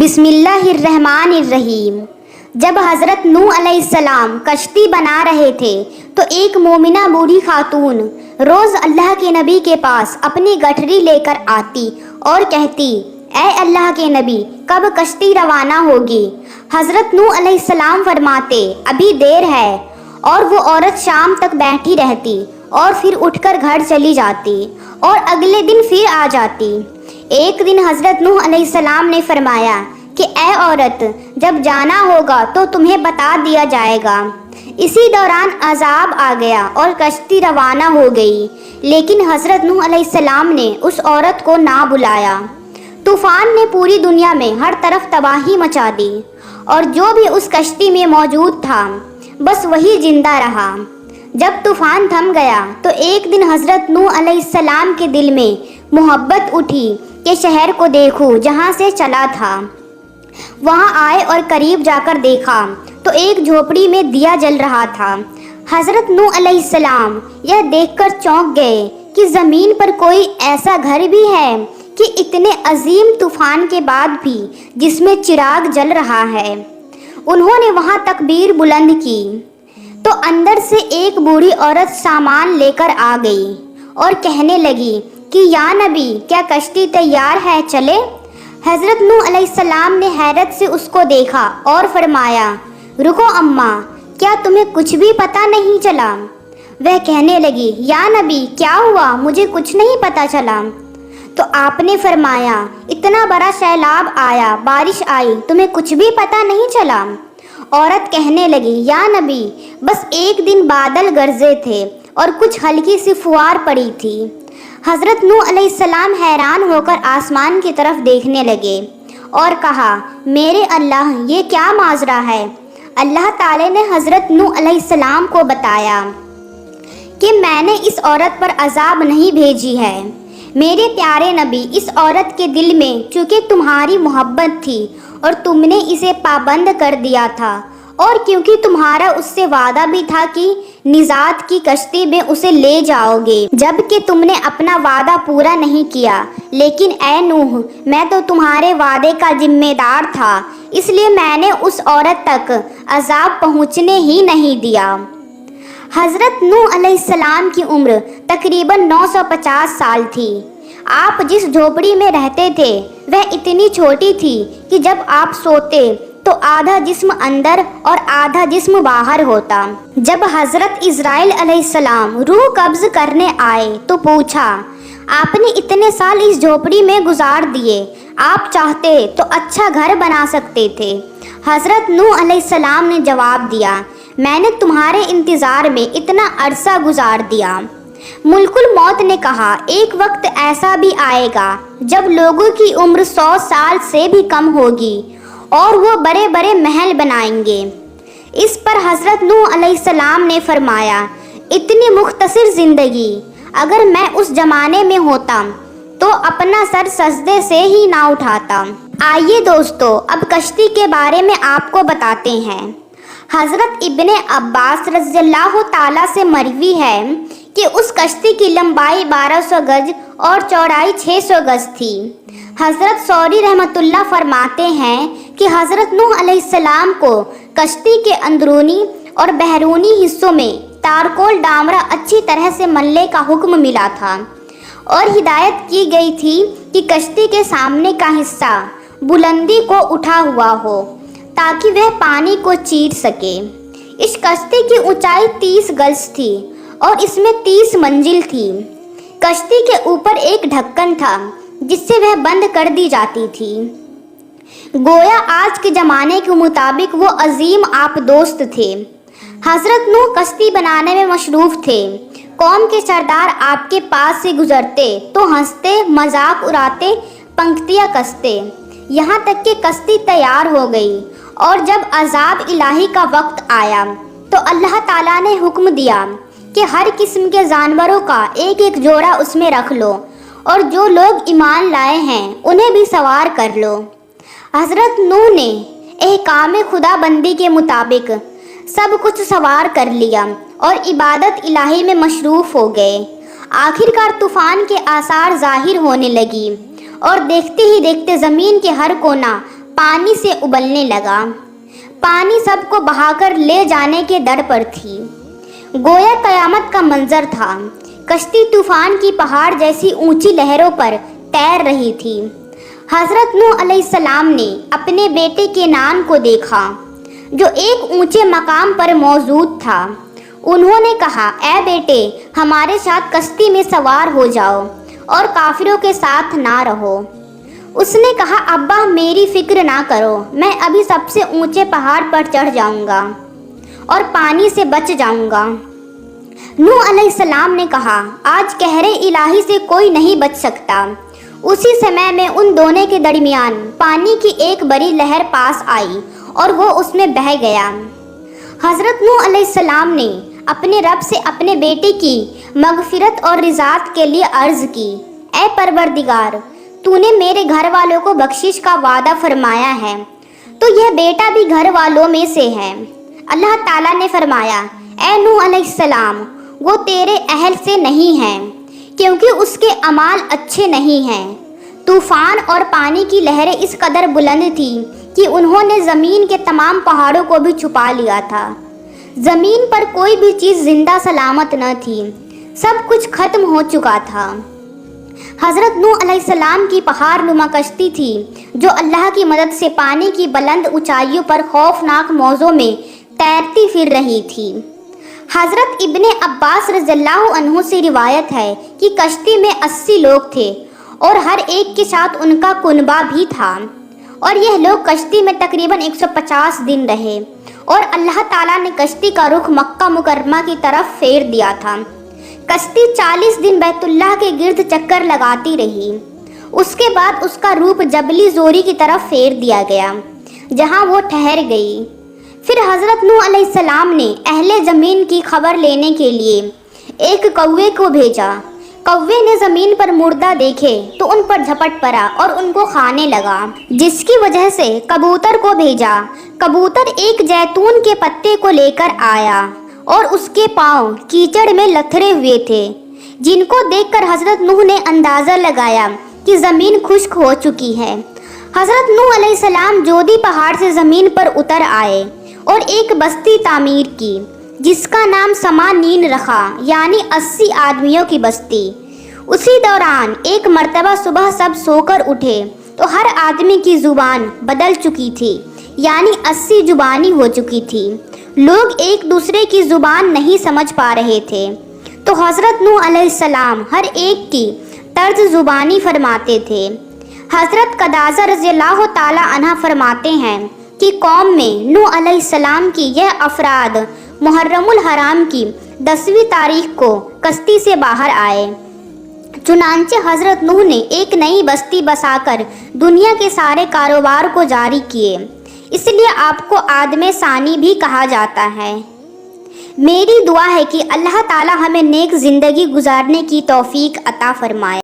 بسم اللہ الرحمن الرحیم۔ جب حضرت نوح علیہ السلام کشتی بنا رہے تھے تو ایک مومنہ بوڑھی خاتون روز اللہ کے نبی کے پاس اپنی گٹھری لے کر آتی اور کہتی، اے اللہ کے نبی، کب کشتی روانہ ہوگی؟ حضرت نوح علیہ السلام فرماتے، ابھی دیر ہے، اور وہ عورت شام تک بیٹھی رہتی اور پھر اٹھ کر گھر چلی جاتی اور اگلے دن پھر آ جاتی۔ ایک دن حضرت نوح علیہ السلام نے فرمایا کہ اے عورت، جب جانا ہوگا تو تمہیں بتا دیا جائے گا۔ اسی دوران عذاب آ گیا اور کشتی روانہ ہو گئی، لیکن حضرت نوح علیہ السلام نے اس عورت کو نہ بلایا۔ طوفان نے پوری دنیا میں ہر طرف تباہی مچا دی، اور جو بھی اس کشتی میں موجود تھا بس وہی زندہ رہا۔ جب طوفان تھم گیا تو ایک دن حضرت نوح علیہ السلام کے دل میں محبت اٹھی کہ شہر کو دیکھوں جہاں سے چلا تھا۔ وہاں آئے اور قریب جا کر دیکھا تو ایک جھوپڑی میں دیا جل رہا تھا۔ حضرت نوح علیہ السلام یہ دیکھ کر چونک گئے کہ زمین پر کوئی ایسا گھر بھی ہے کہ اتنے عظیم طوفان کے بعد بھی جس میں چراغ جل رہا ہے۔ انہوں نے وہاں تکبیر بلند کی تو اندر سے ایک بوڑھی عورت سامان لے کر آ گئی اور کہنے لگی کہ یا نبی، کیا کشتی تیار ہے، چلے؟ حضرت نوح علیہ السلام نے حیرت سے اس کو دیکھا اور فرمایا، رکو اماں، کیا تمہیں کچھ بھی پتہ نہیں چلا؟ وہ کہنے لگی، یا نبی، کیا ہوا؟ مجھے کچھ نہیں پتہ چلا۔ تو آپ نے فرمایا، اتنا بڑا سیلاب آیا، بارش آئی، تمہیں کچھ بھی پتہ نہیں چلا؟ عورت کہنے لگی، یا نبی، بس ایک دن بادل گرجے تھے اور کچھ ہلکی سی فوار پڑی تھی۔ حضرت نوح علیہ السلام حیران ہو کر آسمان کی طرف دیکھنے لگے اور کہا، میرے اللہ، یہ کیا ماجرا ہے؟ اللہ تعالی نے حضرت نوح علیہ السلام کو بتایا کہ میں نے اس عورت پر عذاب نہیں بھیجی ہے۔ میرے پیارے نبی، اس عورت کے دل میں چونکہ تمہاری محبت تھی اور تم نے اسے پابند کر دیا تھا، اور کیونکہ تمہارا اس سے وعدہ بھی تھا کہ نجات کی کشتی میں اسے لے جاؤ گے، جب کہ تم نے اپنا وعدہ پورا نہیں کیا۔ لیکن اے نوح، میں تو تمہارے وعدے کا ذمہ دار تھا، اس لیے میں نے اس عورت تک عذاب پہنچنے ہی نہیں دیا۔ حضرت نوح علیہ السلام کی عمر تقریباً 950 سال تھی۔ آپ جس جھوپڑی میں رہتے تھے وہ اتنی چھوٹی تھی کہ جب آپ سوتے تو آدھا جسم اندر اور آدھا جسم باہر ہوتا۔ جب حضرت اسرائیل علیہ السلام روح قبض کرنے آئے تو پوچھا، آپ نے اتنے سال اس جھوپڑی میں گزار دیے، آپ چاہتے تو اچھا گھر بنا سکتے تھے۔ حضرت نوح علیہ السلام نے جواب دیا، میں نے تمہارے انتظار میں اتنا عرصہ گزار دیا۔ ملک الموت نے کہا، ایک وقت ایسا بھی آئے گا جب لوگوں کی عمر 100 سال سے بھی کم ہوگی اور وہ بڑے بڑے محل بنائیں گے۔ اس پر حضرت نوح علیہ السلام نے فرمایا، اتنی مختصر زندگی، اگر میں اس زمانے میں ہوتا تو اپنا سر سجدے سے ہی نہ اٹھاتا۔ آئیے دوستو، اب کشتی کے بارے میں آپ کو بتاتے ہیں۔ حضرت ابن عباس رضی اللہ تعالیٰ سے مروی ہے کہ اس کشتی کی لمبائی 1200 گز اور چوڑائی 600 گز تھی۔ حضرت سوری رحمۃ اللہ فرماتے ہیں کہ حضرت نوح علیہ السلام کو کشتی کے اندرونی اور بیرونی حصوں میں تارکول ڈامرا اچھی طرح سے ملنے کا حکم ملا تھا، اور ہدایت کی گئی تھی کہ کشتی کے سامنے کا حصہ بلندی کو اٹھا ہوا ہو تاکہ وہ پانی کو چیر سکے۔ اس کشتی کی اونچائی 30 گز تھی اور اس میں 30 منزل تھی۔ کشتی کے اوپر ایک ڈھکن تھا جس سے وہ بند کر دی جاتی تھی۔ گویا آج کے زمانے کے مطابق وہ عظیم آبدوست تھے۔ حضرت نوح کشتی بنانے میں مصروف تھے۔ قوم کے سردار آپ کے پاس سے گزرتے تو ہنستے، مذاق اڑاتے، پنکتیاں کستے، یہاں تک کہ کشتی تیار ہو گئی۔ اور جب عذاب الہی کا وقت آیا تو اللہ تعالیٰ نے حکم دیا کہ ہر قسم کے جانوروں کا ایک ایک جوڑا اس میں رکھ لو، اور جو لوگ ایمان لائے ہیں انہیں بھی سوار کر لو۔ حضرت نوح نے احکام خدا بندی کے مطابق سب کچھ سوار کر لیا اور عبادت الہی میں مصروف ہو گئے۔ آخرکار طوفان کے آثار ظاہر ہونے لگی اور دیکھتے ہی دیکھتے زمین کے ہر کونا پانی سے ابلنے لگا۔ پانی سب کو بہا کر لے جانے کے در پر تھی۔ گویا قیامت کا منظر تھا۔ کشتی طوفان کی پہاڑ جیسی اونچی لہروں پر تیر رہی تھی۔ حضرت نوح علیہ السلام نے اپنے بیٹے کینان کو دیکھا جو ایک اونچے مقام پر موجود تھا۔ انہوں نے کہا، اے بیٹے، ہمارے ساتھ کشتی میں سوار ہو جاؤ اور کافروں کے ساتھ نہ رہو۔ اس نے کہا، ابا میری فکر نہ کرو، میں ابھی سب سے اونچے پہاڑ پر چڑھ جاؤں گا اور پانی سے بچ جاؤں گا۔ نوح علیہ السلام نے کہا، آج قہر الہی سے کوئی نہیں بچ سکتا۔ اسی سمے میں ان دونوں کے درمیان پانی کی ایک بڑی لہر پاس آئی اور وہ اس میں بہہ گیا۔ حضرت نوح علیہ السلام نے اپنے رب سے اپنے بیٹے کی مغفرت اور رضات کے لیے عرض کی، اے پروردگار، تو نے میرے گھر والوں کو بخشش کا وعدہ فرمایا ہے، تو یہ بیٹا بھی گھر والوں میں سے ہے۔ اللہ تعالیٰ نے فرمایا، اے نوح علیہ السلام، وہ تیرے اہل سے نہیں ہے کیونکہ اس کے اعمال اچھے نہیں ہیں۔ طوفان اور پانی کی لہریں اس قدر بلند تھیں کہ انہوں نے زمین کے تمام پہاڑوں کو بھی چھپا لیا تھا۔ زمین پر کوئی بھی چیز زندہ سلامت نہ تھی، سب کچھ ختم ہو چکا تھا۔ حضرت نوح علیہ السلام کی پہاڑ نما کشتی تھی جو اللہ کی مدد سے پانی کی بلند اونچائیوں پر خوفناک موجوں میں تیرتی پھر رہی تھی۔ حضرت ابن عباس رضی اللہ عنہ سے روایت ہے کہ کشتی میں 80 لوگ تھے اور ہر ایک کے ساتھ ان کا کنبہ بھی تھا، اور یہ لوگ کشتی میں تقریباً 150 دن رہے، اور اللہ تعالیٰ نے کشتی کا رخ مکہ مکرمہ کی طرف پھیر دیا تھا۔ کشتی 40 دن بیت اللہ کے گرد چکر لگاتی رہی۔ اس کے بعد اس کا روپ جبل زوری کی طرف پھیر دیا گیا جہاں وہ ٹھہر گئی۔ پھر حضرت نوح علیہ السلام نے اہل زمین کی خبر لینے کے لیے ایک کوے کو بھیجا۔ کوے نے زمین پر مردہ دیکھے تو ان پر جھپٹ پڑا اور ان کو کھانے لگا، جس کی وجہ سے کبوتر کو بھیجا۔ کبوتر ایک زیتون کے پتے کو لے کر آیا اور اس کے پاؤں کیچڑ میں لتھڑے ہوئے تھے، جن کو دیکھ کر حضرت نوح نے اندازہ لگایا کہ زمین خشک ہو چکی ہے۔ حضرت نوح علیہ السلام جودی پہاڑ سے زمین پر اتر آئے اور ایک بستی تعمیر کی جس کا نام سمانین رکھا، یعنی 80 آدمیوں کی بستی۔ اسی دوران ایک مرتبہ صبح سب سو کر اٹھے تو ہر آدمی کی زبان بدل چکی تھی، یعنی 80 زبانی ہو چکی تھی۔ لوگ ایک دوسرے کی زبان نہیں سمجھ پا رہے تھے، تو حضرت نوح علیہ السلام ہر ایک کی طرز زبانی فرماتے تھے۔ حضرت قدازہ رضی اللہ تعالی عنہ فرماتے ہیں کہ قوم میں نوح علیہ السلام کی یہ افراد محرم الحرام کی 10ویں تاریخ کو کشتی سے باہر آئے۔ چنانچہ حضرت نوح نے ایک نئی بستی بسا کر دنیا کے سارے کاروبار کو جاری کیے، اس لیے آپ کو آدم ثانی بھی کہا جاتا ہے۔ میری دعا ہے کہ اللہ تعالی ہمیں نیک زندگی گزارنے کی توفیق عطا فرمائے۔